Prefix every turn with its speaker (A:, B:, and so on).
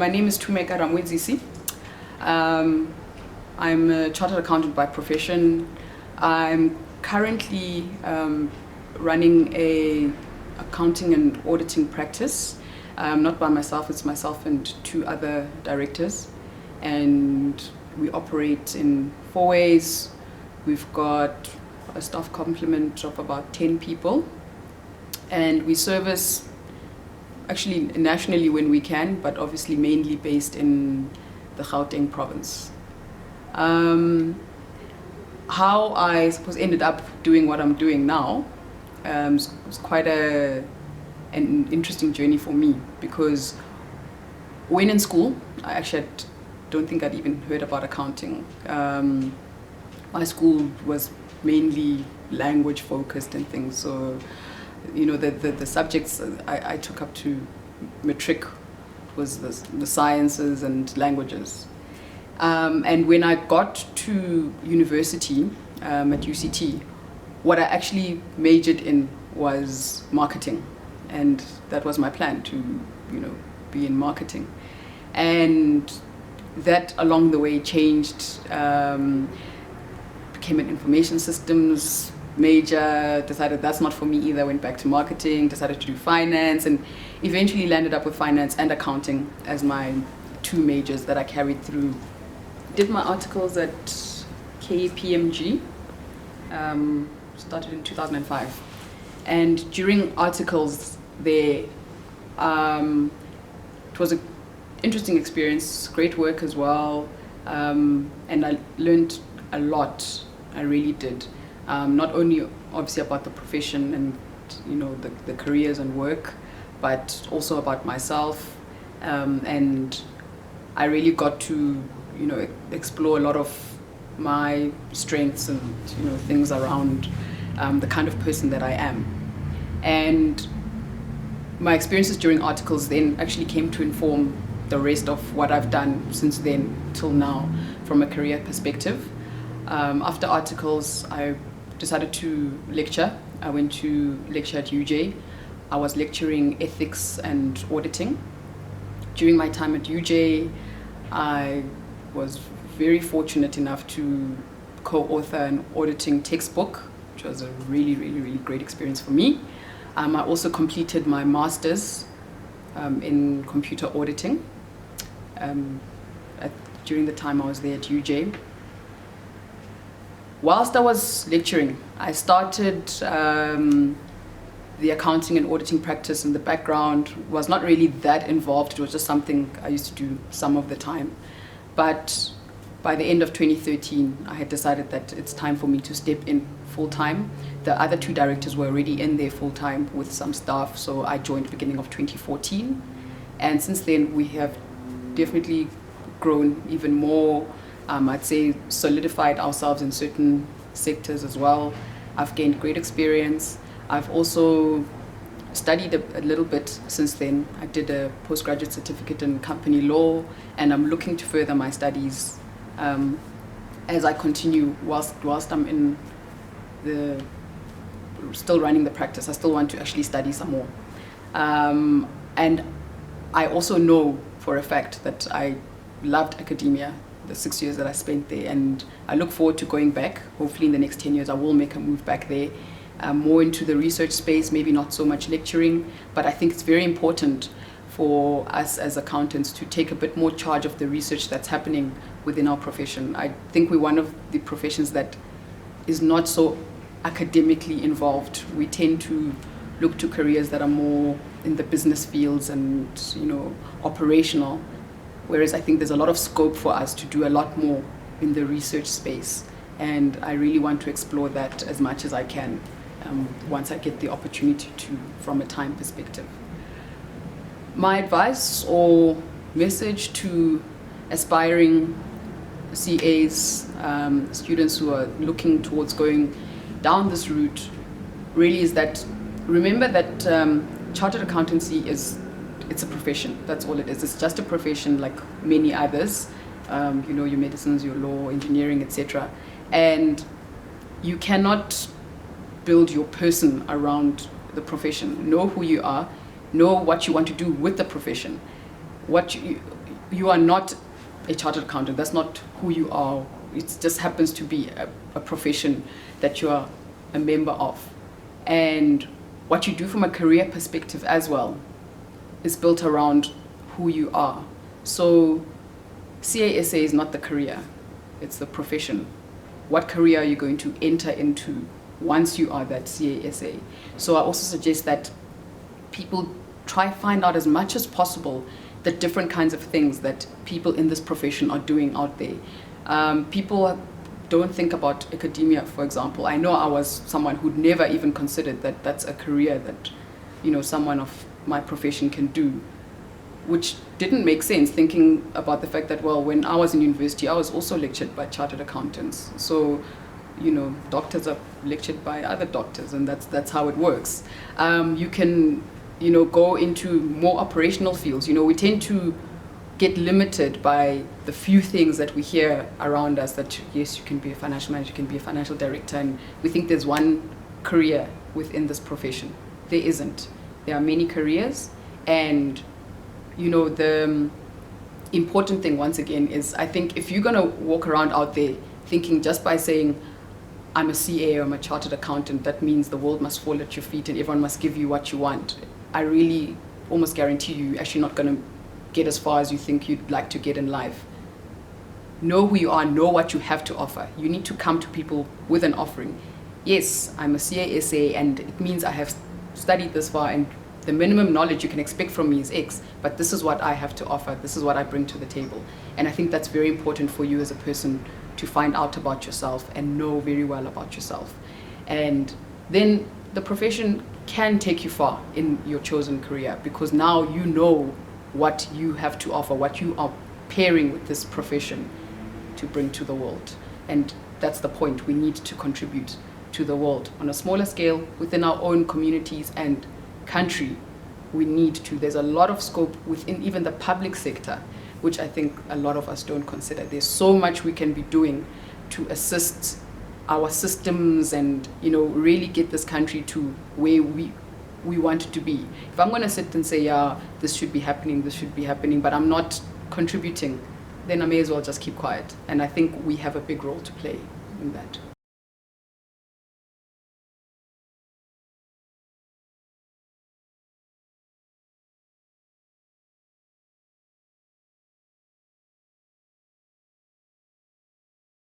A: My name is Tumeka Ramuedzisi. I'm a chartered accountant by profession. I'm currently running a accounting and auditing practice. Not by myself, it's myself and two other directors. And we operate in 4 ways. We've got a staff complement of about 10 people. And we service actually nationally when we can, but obviously mainly based in the Gauteng province. How I suppose ended up doing what I'm doing now was quite an interesting journey for me, because when in school, don't think I'd even heard about accounting. My school was mainly language focused and things, so the subjects I took up to matric was the sciences and languages. And when I got to university at UCT, what I actually majored in was marketing, and that was my plan to be in marketing. And that along the way changed, became an information systems major, decided that's not for me either, went back to marketing, decided to do finance, and eventually landed up with finance and accounting as my two majors that I carried through. Did my articles at KPMG, started in 2005. And during articles there, it was an interesting experience, great work as well, and I learned a lot, I really did. Not only obviously about the profession and the careers and work, but also about myself, and I really got to explore a lot of my strengths and things around the kind of person that I am. And my experiences during articles then actually came to inform the rest of what I've done since then till now from a career perspective. After articles, I decided to lecture. I went to lecture at UJ. I was lecturing ethics and auditing. During my time at UJ, I was very fortunate enough to co-author an auditing textbook, which was a really, really, really great experience for me. I also completed my master's in computer auditing during the time I was there at UJ. Whilst I was lecturing, I started the accounting and auditing practice in the background. Was not really that involved, it was just something I used to do some of the time. But by the end of 2013, I had decided that it's time for me to step in full-time. The other two directors were already in there full-time with some staff, so I joined beginning of 2014. And since then, we have definitely grown even more. I'd say solidified ourselves in certain sectors as well. I've gained great experience. I've also studied a little bit since then. I did a postgraduate certificate in company law, and I'm looking to further my studies as I continue whilst I'm in still running the practice. I still want to actually study some more. And I also know for a fact that I loved academia, the 6 years that I spent there, and I look forward to going back. Hopefully in the next 10 years I will make a move back there, more into the research space, maybe not so much lecturing, but I think it's very important for us as accountants to take a bit more charge of the research that's happening within our profession. I think we're one of the professions that is not so academically involved. We tend to look to careers that are more in the business fields and operational. Whereas I think there's a lot of scope for us to do a lot more in the research space. And I really want to explore that as much as I can once I get the opportunity to, from a time perspective. My advice or message to aspiring CAs, students who are looking towards going down this route, really is that remember that chartered accountancy it's a profession. That's all it is. It's just a profession like many others. Your medicines, your law, engineering, etc. And you cannot build your person around the profession. Know who you are. Know what you want to do with the profession. you are not a chartered accountant. That's not who you are. It just happens to be a profession that you are a member of. And what you do from a career perspective as well is built around who you are. So CASA is not the career, it's the profession. What career are you going to enter into once you are that CASA? So I also suggest that people try find out as much as possible the different kinds of things that people in this profession are doing out there. People don't think about academia, for example. I know I was someone who'd never even considered that that's a career that, you know, someone of my profession can do, which didn't make sense, thinking about the fact that, well, when I was in university, I was also lectured by chartered accountants. So, you know, doctors are lectured by other doctors, and that's how it works. You can, you know, go into more operational fields. You know, we tend to get limited by the few things that we hear around us, that yes, you can be a financial manager, you can be a financial director, and we think there's one career within this profession. There isn't. There are many careers, and you know, the important thing once again is, I think if you're gonna walk around out there thinking just by saying I'm a CA or I'm a chartered accountant, that means the world must fall at your feet and everyone must give you what you want, I really almost guarantee you're actually not gonna get as far as you think you'd like to get in life. Know who you are, know what you have to offer. You need to come to people with an offering. Yes, I'm a CASA and it means I have studied this far and the minimum knowledge you can expect from me is X, but this is what I have to offer, this is what I bring to the table. And I think that's very important for you as a person to find out about yourself and know very well about yourself. And then the profession can take you far in your chosen career, because now you know what you have to offer, what you are pairing with this profession to bring to the world. And that's the point. We need to contribute to the world on a smaller scale within our own communities and country. We need to. There's a lot of scope within even the public sector, which I think a lot of us don't consider. There's so much we can be doing to assist our systems and, you know, really get this country to where we want it to be. If I'm going to sit and say, yeah, this should be happening, but I'm not contributing, then I may as well just keep quiet. And I think we have a big role to play in that.